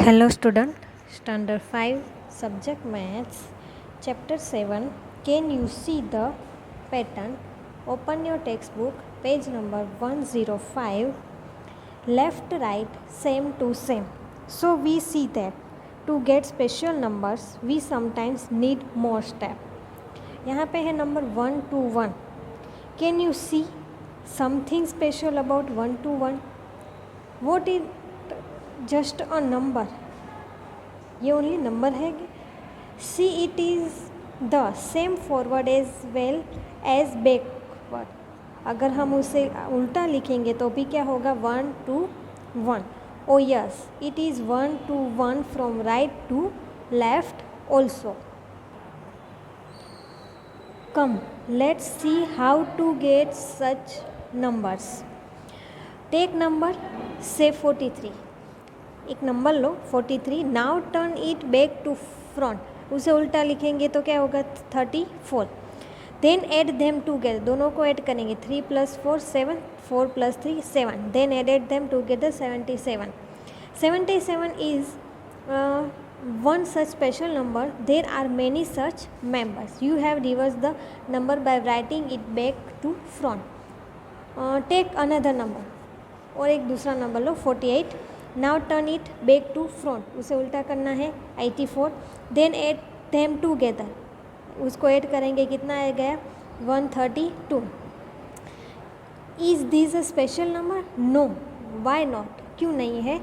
Hello student, standard 5 subject maths chapter 7. Can you see the pattern? Open your textbook page number 105. Left right same to same. So we see that to get special numbers we sometimes need more step. यहाँ पे है number 1 to 1. Can you see something special about 1 to 1? What is just a number? ये only number है. See it is the same forward as well as backward. अगर हम उसे उल्टा लिखेंगे तो भी क्या होगा 1 to 1. Oh yes, it is 1 to 1 from right to left also. Come let's see how to get such numbers. Take number से 43. एक नंबर लो 43. Now turn it back to front. उसे उल्टा लिखेंगे तो क्या होगा 34. Then add them together. दोनों को ऐड करेंगे 3 + 4 7, 4 + 3 7. Then added them together 77. 77 is one such special number. There are many such members. You have reversed the number by writing it back to front. Take another number. और एक दूसरा number लो 48. Now turn it back to front. उसे उल्टा करना है 84. Then add them together. उसको add करेंगे कितना आ गया 132. Is this a special number? No. Why not? क्यों नहीं है?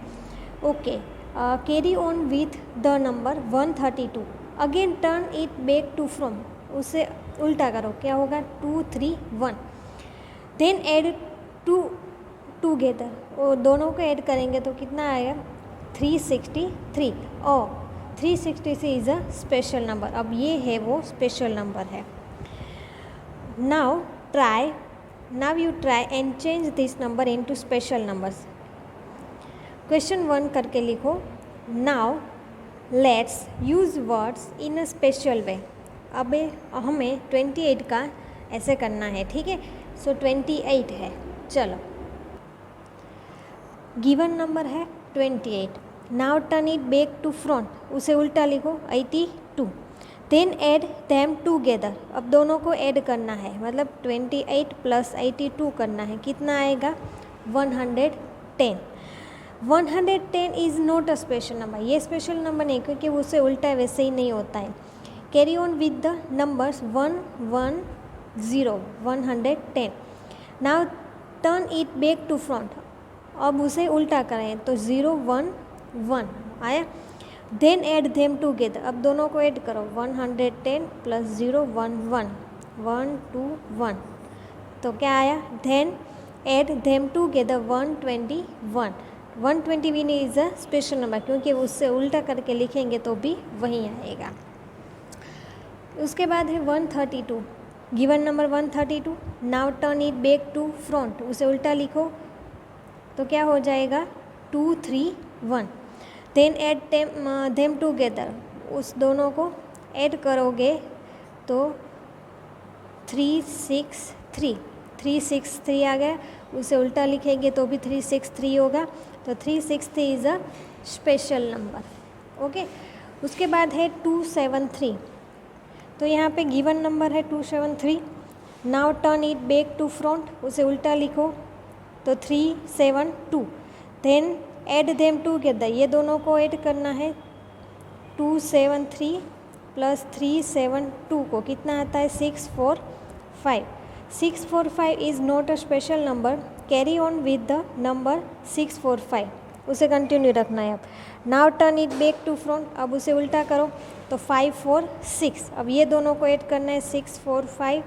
Okay. Carry on with the number 132. Again turn it back to front. उसे उल्टा करो. क्या होगा 2 3 1. Then add together. और दोनों को ऐड करेंगे तो कितना आएगा 363. और 363 इज़ अ स्पेशल नंबर. अब ये है वो स्पेशल नंबर है. Now you try and change this number into special numbers. Question 1 करके लिखो. Now let's use words in a special way. अब हमें 28 का ऐसे करना है. ठीक है. सो 28 है. चलो, गिवन नंबर है 28. Now turn it back to front. उसे उल्टा लिखो 82. Then add them together. अब दोनों को ऐड करना है, मतलब 28 + 82 करना है. कितना आएगा 110. 110 is not a special number. ये स्पेशल नंबर नहीं, क्योंकि उसे उल्टा वैसे ही नहीं होता है. Carry on with the numbers 1 1 0. 110. Now turn it back to front. अब उसे उल्टा करें तो 0 1 1 आया. Then add them together. अब दोनों को ऐड करो 110 + 0 1 1 1 2 1. तो क्या आया. Then add them together 121. 121 is a special number, क्योंकि उससे उल्टा करके लिखेंगे तो भी वही आएगा. उसके बाद है 132. Given number 132. Now turn it back to front. उसे उल्टा लिखो तो क्या हो जाएगा 2 3 1. Then add them together. उस दोनों को ऐड करोगे तो 363. 363 आ गया. उसे उल्टा लिखेंगे तो भी 363 होगा. तो 363 is a special number. Okay. उसके बाद है 273. तो यहाँ पे गिवन नंबर है 273. Now turn it back to front. उसे उल्टा लिखो तो 372. Then add them together. ये दोनों को ऐड करना है 273 + 372 को कितना आता है 645. 645 is not a special number. Carry on with the number 645. उसे कंटिन्यू रखना है. अब now turn it back to front. अब उसे उल्टा करो तो 546. अब ये दोनों को ऐड करना है 645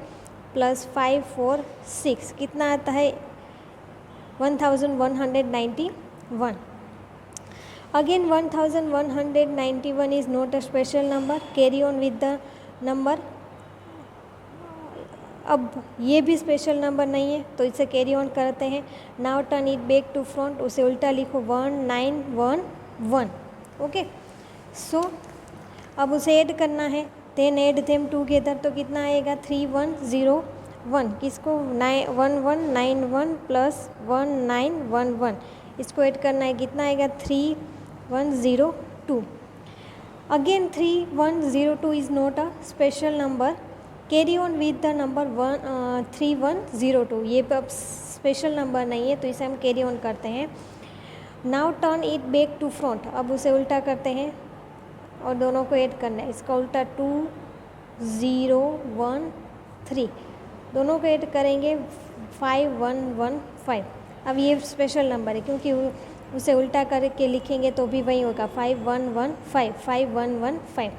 + 546. कितना आता है 1191. Again 1191 is not a special number. Carry on with the number. अब ये भी स्पेशल नंबर नहीं है तो इसे कैरी ऑन करते हैं. Now turn it back to front. उसे उल्टा लिखो 1911. ओके. सो अब उसे ऐड करना है. Then add them together. तो कितना आएगा 3101. किसको 1191 + 1911. इसको ऐड करना है. कितना आएगा 3102. 2. Again 3102 is not a special number. Carry on with the number 3102. ये अब स्पेशल नंबर नहीं है तो इसे हम कैरी ऑन करते हैं. Now turn it back to front. अब उसे उल्टा करते हैं और दोनों को ऐड करना है. इसका उल्टा 2013. दोनों को ऐड करेंगे 5115. अब ये स्पेशल नंबर है क्योंकि उसे उल्टा करके लिखेंगे तो भी वही होगा 5115. 5115.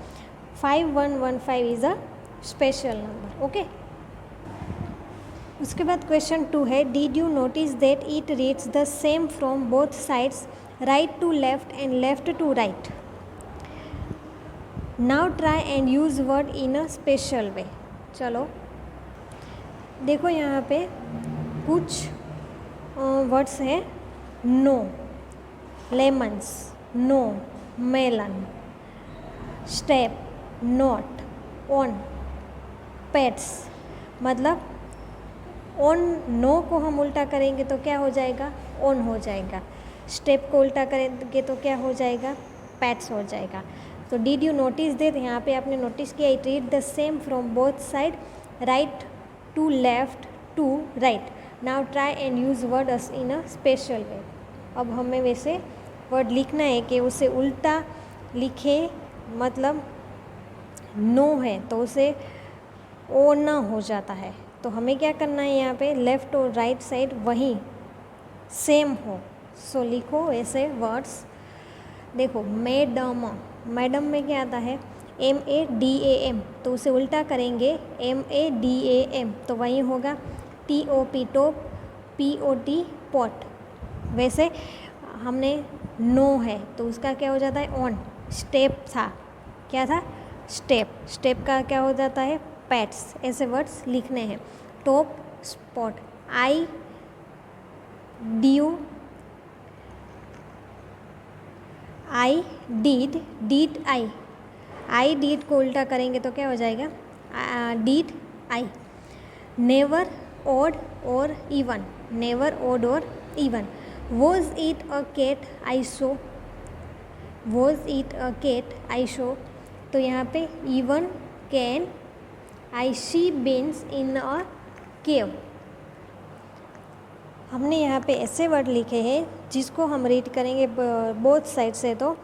5115 is a special number. Okay. उसके बाद क्वेश्चन 2 है. Did you notice that it reads the same from both sides, right to left and left to right. Now try and use word in a special way. चलो देखो यहाँ पे कुछ words हैं. No, lemons, no, melon, step, not, on, pets. मतलब on, no को हम उल्टा करेंगे तो क्या हो जाएगा? ऑन हो जाएगा. स्टेप को उल्टा करेंगे तो क्या हो जाएगा? पैट्स हो जाएगा. तो डिड यू नोटिस दैट, यहाँ पे आपने नोटिस किया, it read the same from both side, right to left to right. Now try and use word in a special way. अब हमें वैसे वर्ड लिखना है कि उसे उल्टा लिखे. मतलब नो है तो उसे ओ ना हो जाता है. तो हमें क्या करना है, यहाँ पे लेफ़्ट और राइट साइड वहीं सेम हो. सो लिखो ऐसे वर्ड्स. देखो मैडम, मैडम में क्या आता है? MADAM. तो उसे उल्टा करेंगे MADAM तो वहीं होगा TOP टॉप, POT पॉट. वैसे हमने नो है तो उसका क्या हो जाता है? ऑन. स्टेप था, क्या था? स्टेप. स्टेप का क्या हो जाता है? पैट्स. ऐसे वर्ड्स लिखने हैं. Top, spot. I do, I did, did I. I did को उल्टा करेंगे तो क्या हो जाएगा? Did I. नेवर, ऑड और इवन. नेवर, ऑड और even. Was it a cat I saw. Was it a cat I saw. तो यहाँ पे even, can, I see beans in a cave. हमने यहाँ पे ऐसे वर्ड लिखे हैं जिसको हम रीड करेंगे बोथ साइड से तो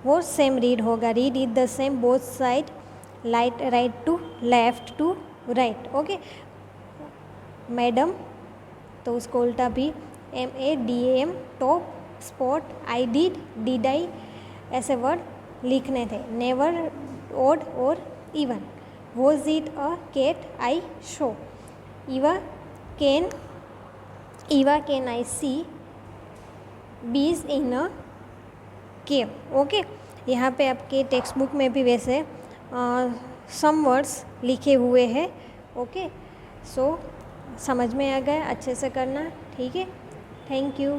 वो सेम रीड होगा. Read is the same both side, right to left to right. Okay. Madam तो उसको उल्टा भी MADAM. Top, spot, I did, did I. ऐसे वर्ड लिखने थे. नेवर, ऑड और even. Was it a cat I saw. Eva can I see bees in a cave. Okay. यहाँ पे आपके टेक्स्ट बुक में भी वैसे सम वर्ड्स लिखे हुए हैं. ओके. सो समझ में आ गया, अच्छे से करना. ठीक है. Thank you.